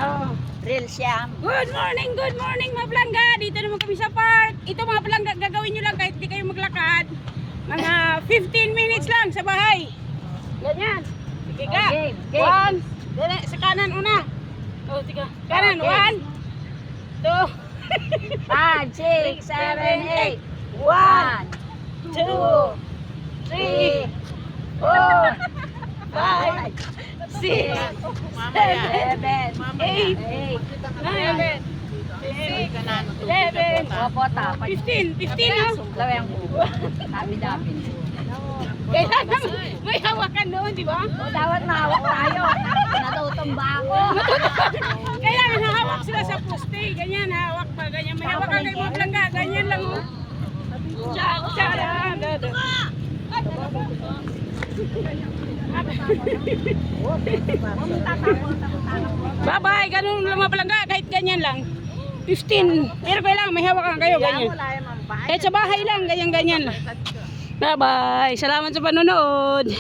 Oh. Real siyam. Good morning mga palangga. Dito naman kami sa park. Ito mga palangga, gagawin nyo lang kahit hindi kayo maglakad. Mga 15 minutes lang sa bahay. Ganyan. Sige ka. Okay. One. Dali, sa kanan una. Oh, tiga. Kanan. Okay. 1, 2. 5, 6, 7, 8. 1, 2, 3, 4, 5, 6, 7, 8, 9, 11, Opo, tapat. 15. 15 no? Lawang po. Dami-dami. Kailangan may hawakan doon, di ba? O, dapat mahawak tayo. Natutumba ako. Kailangan hahawak sila sa poste. Ganyan, hawak pa. Ganyan, may hawakan kayo mga palangga. Ganyan lang, oh. Bye-bye. Ganun lang mga palangga. Kahit ganyan lang. 15. Pero kailangan may hawakan kayo. Ganyan. Kahit sa bahay lang. Ganyan-ganyan lang. Bye-bye. Salamat sa panonood.